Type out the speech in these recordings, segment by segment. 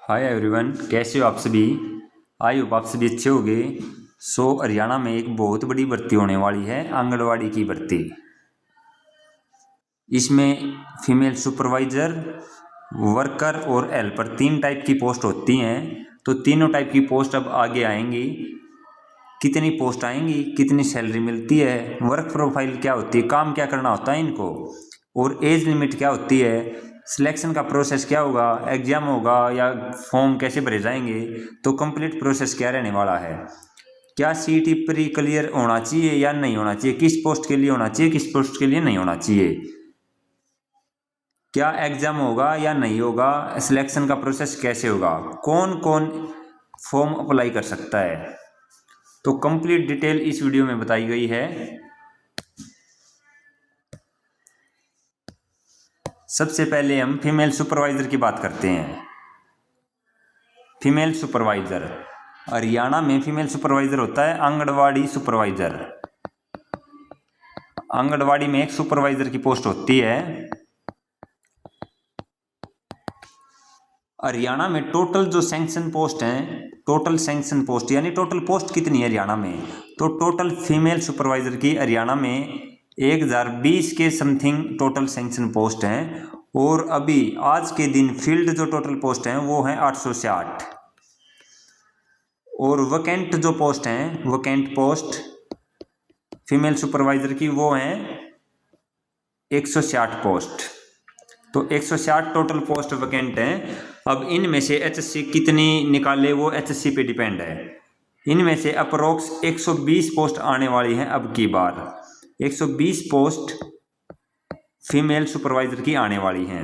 Hi everyone, कैसे हो आप सभी। आई होप आप सभी अच्छे होंगे। हरियाणा में एक बहुत बड़ी भर्ती होने वाली है, आंगनवाड़ी की भर्ती। इसमें फीमेल सुपरवाइज़र, वर्कर और हेल्पर 3 टाइप की पोस्ट होती हैं। तो तीनों टाइप की पोस्ट अब आगे आएंगी। कितनी पोस्ट आएंगी, कितनी सैलरी मिलती है, वर्क प्रोफाइल क्या होती है, काम क्या करना होता है इनको, और एज लिमिट क्या होती है, सिलेक्शन का प्रोसेस क्या होगा, एग्जाम होगा या फॉर्म कैसे भरे जाएंगे, तो कंप्लीट प्रोसेस क्या रहने वाला है, क्या सीईटी प्री क्लियर होना चाहिए या नहीं होना चाहिए, किस पोस्ट के लिए होना चाहिए, किस पोस्ट के लिए नहीं होना चाहिए, क्या एग्जाम होगा या नहीं होगा, सिलेक्शन का प्रोसेस कैसे होगा, कौन कौन फॉर्म अप्लाई कर सकता है। तो कंप्लीट डिटेल इस वीडियो में बताई गई है। सबसे पहले हम फीमेल सुपरवाइजर की बात करते हैं। फीमेल सुपरवाइजर, हरियाणा में फीमेल सुपरवाइजर होता है आंगनवाड़ी सुपरवाइजर। आंगनवाड़ी में एक सुपरवाइजर की पोस्ट होती है। हरियाणा में टोटल जो सैंक्शन पोस्ट हैं, टोटल सैंक्शन पोस्ट यानी टोटल पोस्ट कितनी है हरियाणा में, तो टोटल फीमेल सुपरवाइजर की हरियाणा में 1020 के समथिंग टोटल सैंक्शन पोस्ट हैं। और अभी आज के दिन फील्ड जो टोटल पोस्ट हैं वो हैं 860। और वैकेंट जो पोस्ट हैं, वैकेंट पोस्ट फीमेल सुपरवाइजर की वो हैं 160 पोस्ट। तो 160 टोटल पोस्ट वैकेंट हैं। अब इनमें से एचएससी कितनी निकाले वो एचएससी पे डिपेंड है। इनमें से अप्रोक्स 120 पोस्ट आने वाली हैं अब की बार। 120 पोस्ट फीमेल सुपरवाइजर की आने वाली हैं।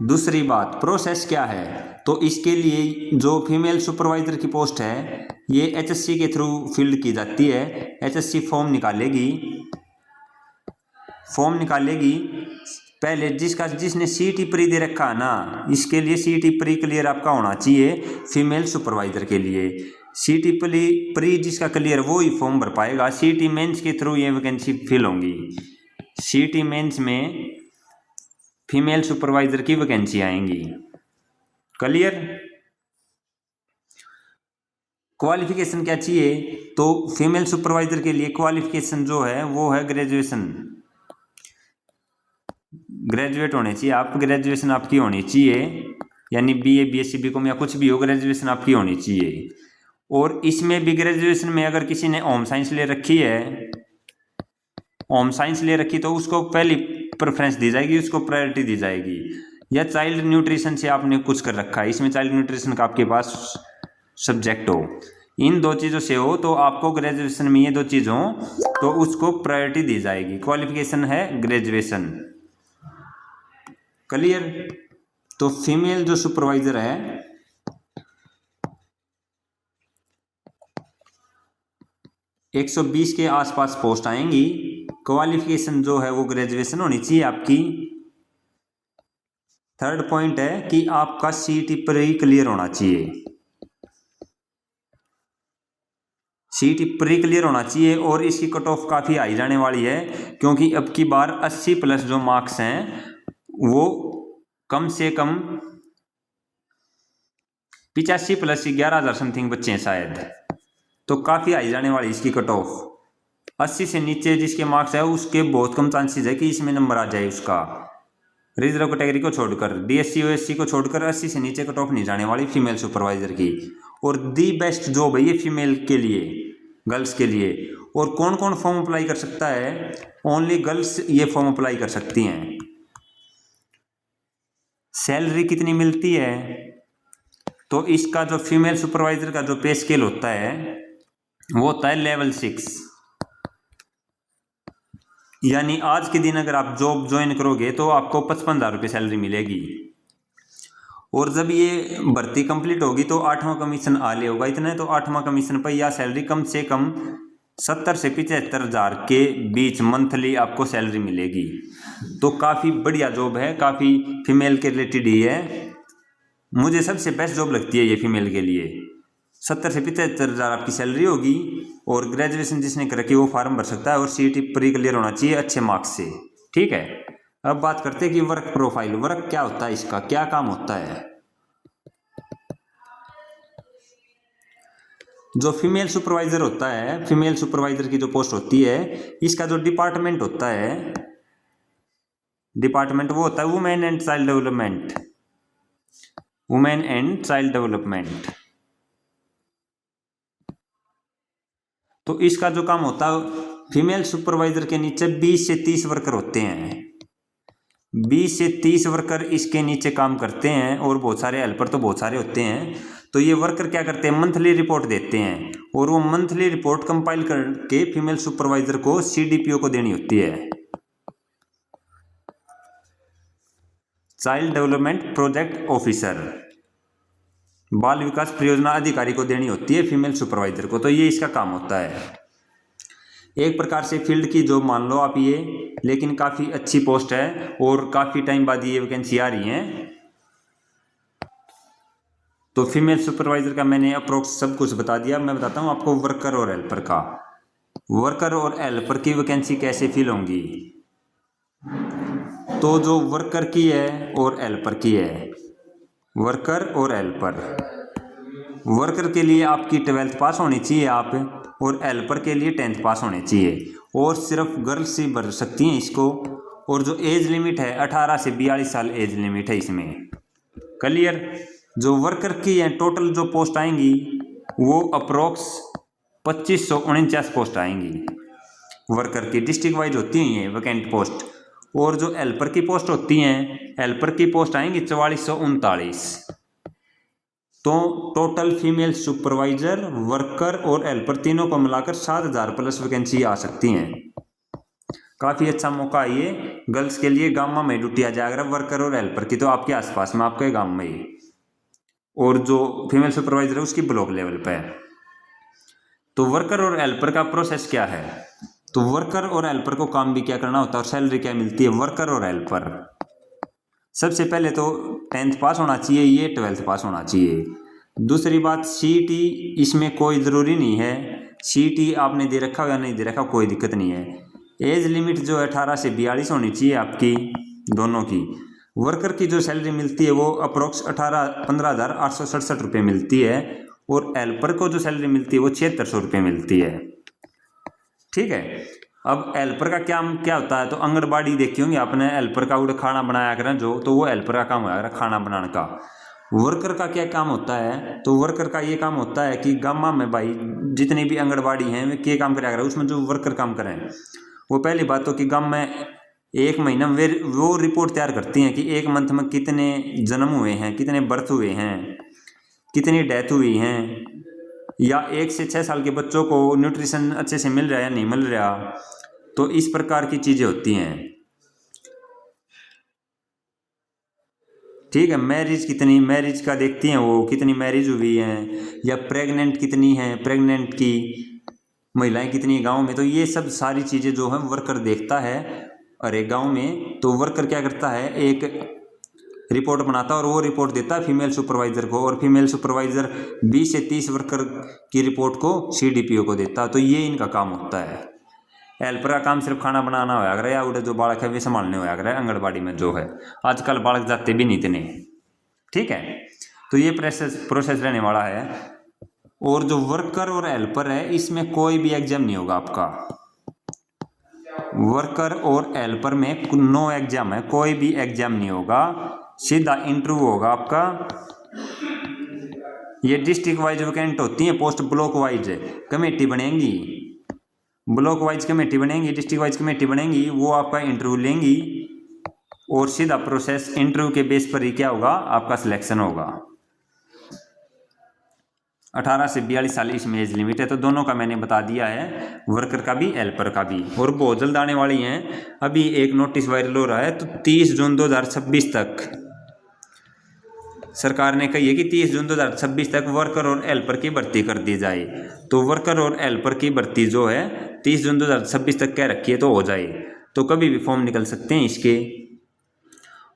दूसरी बात, प्रोसेस क्या है, तो इसके लिए जो फीमेल सुपरवाइजर की पोस्ट है ये एचएससी के थ्रू फिल्ड की जाती है। एचएससी फॉर्म निकालेगी। पहले जिसने सीईटी प्री दे रखा है ना, इसके लिए सीईटी प्री क्लियर आपका होना चाहिए। फीमेल सुपरवाइजर के लिए सीईटी प्री जिसका क्लियर वो ही फॉर्म भर पाएगा। सीईटी मेंस के थ्रू ये वैकेंसी फिल होंगी। सीईटी मेंस में फीमेल सुपरवाइजर की वैकेंसी आएंगी। क्लियर। क्वालिफिकेशन क्या चाहिए, तो फीमेल सुपरवाइजर के लिए क्वालिफिकेशन जो है वो है ग्रेजुएट होने चाहिए। आप ग्रेजुएशन आपकी होनी चाहिए, यानी बीए बीएससी बीकॉम या कुछ भी हो, ग्रेजुएशन आपकी होनी चाहिए। और इसमें भी ग्रेजुएशन में अगर किसी ने होम साइंस ले रखी तो उसको पहली प्रेफरेंस दी जाएगी, उसको प्रायोरिटी दी जाएगी। या चाइल्ड न्यूट्रिशन से आपने कुछ कर रखा है, इसमें चाइल्ड न्यूट्रिशन का आपके पास सब्जेक्ट हो, इन 2 चीज़ों से हो, तो आपको ग्रेजुएशन में ये 2 चीज़ हो तो उसको प्रायोरिटी दी जाएगी। क्वालिफिकेशन है ग्रेजुएशन। क्लियर। तो फीमेल जो सुपरवाइजर है 120 के आसपास पोस्ट आएंगी। क्वालिफिकेशन जो है वो ग्रेजुएशन होनी चाहिए आपकी। थर्ड पॉइंट है कि आपका सीईटी प्री क्लियर होना चाहिए। सीईटी प्री क्लियर होना चाहिए। और इसकी कट ऑफ काफ़ी हाई जाने वाली है, क्योंकि अब की बार 80 प्लस जो मार्क्स हैं वो कम से कम 85 प्लस 11,000 समथिंग बच्चे हैं शायद। तो काफ़ी हाई जाने वाली इसकी कट ऑफ। 80 से नीचे जिसके मार्क्स है उसके बहुत कम चांसेस है कि इसमें नंबर आ जाए उसका। रिजर्व कैटेगरी को छोड़कर, डीएससी ओएससी को छोड़कर 80 से नीचे कट ऑफ नहीं जाने वाली फीमेल सुपरवाइजर की। और दी बेस्ट जॉब है ये फीमेल के लिए, गर्ल्स के लिए। और कौन कौन फॉर्म अप्लाई कर सकता है, ओनली गर्ल्स ये फॉर्म अप्लाई कर सकती हैं। सैलरी कितनी मिलती है, तो इसका जो फीमेल सुपरवाइजर का जो पे स्केल होता है वो होता है लेवल 6। यानी आज के दिन अगर आप जॉब ज्वाइन करोगे तो आपको 55,000 रुपये सैलरी मिलेगी। और जब ये भर्ती कंप्लीट होगी तो 8वां कमीशन आले होगा इतना, तो 8वां कमीशन पर यह सैलरी कम से कम 70 से 75,000 के बीच मंथली आपको सैलरी मिलेगी। तो काफ़ी बढ़िया जॉब है, काफ़ी फीमेल के रिलेटेड ही है। मुझे सबसे बेस्ट जॉब लगती है ये फीमेल के लिए। 70 से 75,000 आपकी सैलरी होगी। और ग्रेजुएशन जिसने कर रखी है वो फॉर्म भर सकता है। और सीईटी प्री क्लियर होना चाहिए अच्छे मार्क्स से। ठीक है। अब बात करते हैं कि वर्क प्रोफाइल, वर्क क्या होता है, इसका क्या काम होता है। जो फीमेल सुपरवाइजर होता है, फीमेल सुपरवाइजर की जो पोस्ट होती है, इसका जो डिपार्टमेंट होता है, डिपार्टमेंट वो होता है women and child development, women and child development. तो इसका जो काम होता है, फीमेल सुपरवाइजर के नीचे 20 से 30 वर्कर होते हैं, 20 से 30 वर्कर इसके नीचे काम करते हैं, और बहुत सारे हेल्पर तो बहुत सारे होते हैं। तो ये वर्कर क्या करते हैं, मंथली रिपोर्ट देते हैं, और वो मंथली रिपोर्ट कंपाइल करके फीमेल सुपरवाइजर को सीडीपीओ को देनी होती है, चाइल्ड डेवलपमेंट प्रोजेक्ट ऑफिसर, बाल विकास परियोजना अधिकारी को देनी होती है फीमेल सुपरवाइजर को। तो ये इसका काम होता है, एक प्रकार से फील्ड की जॉब मान लो आप ये, लेकिन काफ़ी अच्छी पोस्ट है और काफ़ी टाइम बाद ये वैकेंसी आ रही हैं। तो फीमेल सुपरवाइजर का मैंने अप्रोक्स सब कुछ बता दिया। मैं बताता हूँ आपको वर्कर और हेल्पर का। वर्कर और हेल्पर की वैकेंसी कैसे फिल होंगी। तो जो वर्कर की है और हेल्पर की है, वर्कर और हेल्पर, वर्कर के लिए आपकी 12th पास होनी चाहिए आप, और हेल्पर के लिए 10th पास होने चाहिए, और सिर्फ गर्ल्स ही भर सकती हैं इसको। और जो एज लिमिट है 18 से 42 साल एज लिमिट है इसमें। क्लियर। जो वर्कर की है टोटल जो पोस्ट आएंगी वो अप्रोक्स 2549 पोस्ट आएंगी वर्कर की, डिस्ट्रिक्ट वाइज होती हैं ये वैकेंट पोस्ट। और जो हेल्पर की पोस्ट होती हैं, हेल्पर की पोस्ट आएंगी 4439। तो टोटल फीमेल सुपरवाइजर, वर्कर और हेल्पर तीनों को मिलाकर 7000 प्लस वैकेंसी आ सकती हैं। काफ़ी अच्छा मौका है ये गर्ल्स के लिए। गांव में ड्यूटी आ जाएगा वर्कर और हेल्पर की, तो आपके आसपास में, आपके गांव में ही, और जो फीमेल सुपरवाइजर है उसकी ब्लॉक लेवल पे है। तो वर्कर और हेल्पर का प्रोसेस क्या है। तो वर्कर और हेल्पर को काम भी क्या करना होता है और सैलरी क्या मिलती है। वर्कर और हेल्पर सबसे पहले तो 10th पास होना चाहिए, ये 12th पास होना चाहिए। दूसरी बात, सीईटी इसमें कोई ज़रूरी नहीं है, सीईटी आपने दे रखा हो या नहीं दे रखा कोई दिक्कत नहीं है। एज लिमिट जो है 18 से 42 होनी चाहिए आपकी दोनों की। वर्कर की जो सैलरी मिलती है वो अप्रोक्स 15,867 रुपये मिलती है, और हेल्पर को जो सैलरी मिलती है वो 7600 रुपये मिलती है। ठीक है। अब हेल्पर का क्या होता है। तो आंगनबाड़ी देखी होंगी आपने, हेल्पर का उधर खाना बनाया करें जो, तो वो हेल्पर का काम होगा खाना बनाने का। वर्कर का क्या काम होता है। तो वर्कर का ये काम होता है कि गाँव में भाई जितनी भी आंगनबाड़ी हैं वे क्या काम करें, उसमें जो वर्कर काम करें वो पहली बात तो कि गाँव में एक महीना में वो रिपोर्ट तैयार करती हैं कि एक मंथ में कितने जन्म हुए हैं, कितने बर्थ हुए हैं, कितनी डेथ हुई हैं, या 1 से 6 साल के बच्चों को न्यूट्रिशन अच्छे से मिल रहा है या नहीं मिल रहा। तो इस प्रकार की चीज़ें होती हैं। ठीक है। मैरिज कितनी, मैरिज का देखती हैं वो कितनी मैरिज हुई हैं, या प्रेग्नेंट कितनी हैं, प्रेग्नेंट की महिलाएं कितनी है गाँव में। तो ये सब सारी चीज़ें जो है वर्कर देखता है अरे गाँव में। तो वर्कर क्या करता है, एक रिपोर्ट बनाता है और वो रिपोर्ट देता है फीमेल सुपरवाइजर को, और फीमेल सुपरवाइजर 20 से 30 वर्कर की रिपोर्ट को सीडीपीओ को देता है। तो ये इनका काम होता है। हेल्पर का काम सिर्फ खाना बनाना होया करे, या उधर जो बालक है वे संभालने होया करे आंगनबाड़ी में जो है। आजकल बालक जाते भी नहीं इतने। ठीक है। तो ये प्रोसेस रहने वाला है। और जो वर्कर और हेल्पर है इसमें कोई भी एग्जाम नहीं होगा आपका। वर्कर और हेल्पर में नो एग्जाम है, कोई भी एग्जाम नहीं होगा, सीधा इंटरव्यू होगा आपका। ये डिस्ट्रिक्ट वाइज वैकेंट होती है पोस्ट, ब्लॉक वाइज कमेटी बनेंगी, ब्लॉक वाइज कमेटी बनेंगी, डिस्ट्रिक्ट वाइज कमेटी बनेंगी, वो आपका इंटरव्यू लेंगी, और सीधा प्रोसेस इंटरव्यू के बेस पर ही क्या होगा, आपका सिलेक्शन होगा। 18 से 42 साल इसमें एज लिमिट है। तो दोनों का मैंने बता दिया है, वर्कर का भी हेल्पर का भी। और बहुत जल्द आने वाली हैं। अभी एक नोटिस वायरल हो रहा है, तो 30 जून 2026 तक सरकार ने कही है कि 30 जून 2026 तक वर्कर और हेल्पर की भर्ती कर दी जाए। तो वर्कर और हेल्पर की भर्ती जो है 30 जून 2026 तक कह रखी है, तो हो जाए। तो कभी भी फॉर्म निकल सकते हैं इसके।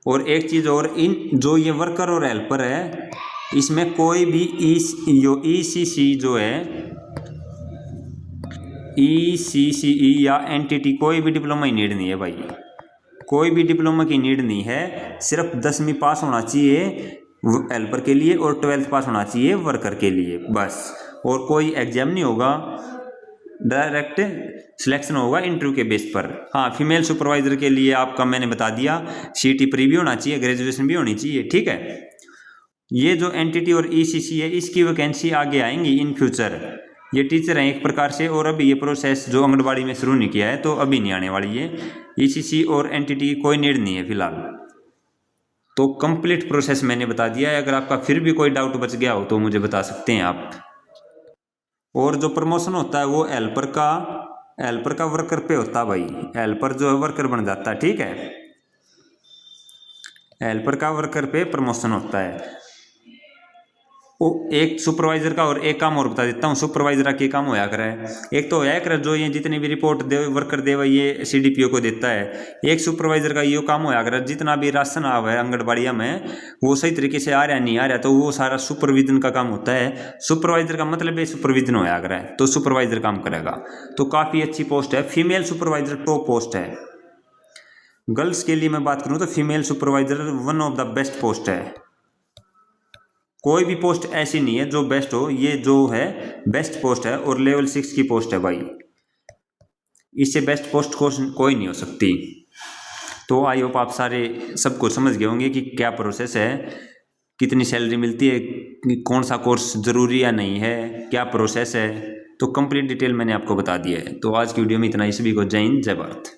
और एक चीज़ और, इन जो ये वर्कर और हेल्पर है इसमें कोई भी ईसीसी जो है, ईसीसीई या एनटीटी कोई भी डिप्लोमा ही नीड नहीं है भाई। कोई भी डिप्लोमा की नीड नहीं है, सिर्फ 10वीं पास होना चाहिए हेल्पर के लिए और 12th पास होना चाहिए वर्कर के लिए बस। और कोई एग्जाम नहीं होगा, डायरेक्ट सिलेक्शन होगा इंटरव्यू के बेस पर। हाँ, फीमेल सुपरवाइजर के लिए आपका मैंने बता दिया, सीटी प्री भी होना चाहिए, ग्रेजुएशन भी होनी चाहिए, ठीक है। ये जो एनटीटी और ईसीसी है इसकी वैकेंसी आगे आएंगी इन फ्यूचर। ये टीचर हैं एक प्रकार से, और अभी ये प्रोसेस जो आंगनबाड़ी में शुरू नहीं किया है तो अभी नहीं आने वाली है। ईसीसी और एनटीटी की कोई नीड नहीं है फिलहाल। तो कंप्लीट प्रोसेस मैंने बता दिया है। अगर आपका फिर भी कोई डाउट बच गया हो तो मुझे बता सकते हैं आप। और जो प्रमोशन होता है वो हेल्पर का वर्कर पे होता है भाई। हेल्पर जो है वर्कर बन जाता है, ठीक है। हेल्पर का वर्कर पे प्रमोशन होता है। वो एक सुपरवाइजर का और एक काम और बता देता हूँ। सुपरवाइजर का काम होया करे, एक तो होया करे जो ये जितनी भी रिपोर्ट दे वर्कर दे ये सीडीपीओ को देता है। एक सुपरवाइजर का ये काम होया करे जितना भी राशन आ है आंगनबाड़िया में वो सही तरीके से आ रहा नहीं आ रहा तो वो सारा सुपरविजन का काम होता है। सुपरवाइजर का मतलब है सुपरविजन होया करे तो सुपरवाइजर काम करेगा। तो काफ़ी अच्छी पोस्ट है, फीमेल सुपरवाइजर टॉप पोस्ट है। गर्ल्स के लिए मैं बात करूँ तो female supervisor one of the best post है। कोई भी पोस्ट ऐसी नहीं है जो बेस्ट हो, ये जो है बेस्ट पोस्ट है और लेवल 6 की पोस्ट है भाई। इससे बेस्ट पोस्ट कोई नहीं हो सकती। तो आई होप आप सारे सब कुछ समझ गए होंगे कि क्या प्रोसेस है, कितनी सैलरी मिलती है, कौन सा कोर्स ज़रूरी या नहीं है, क्या प्रोसेस है। तो कंप्लीट डिटेल मैंने आपको बता दिया है। तो आज की वीडियो में इतना ही। सभी को जय हिंद, जय भारत।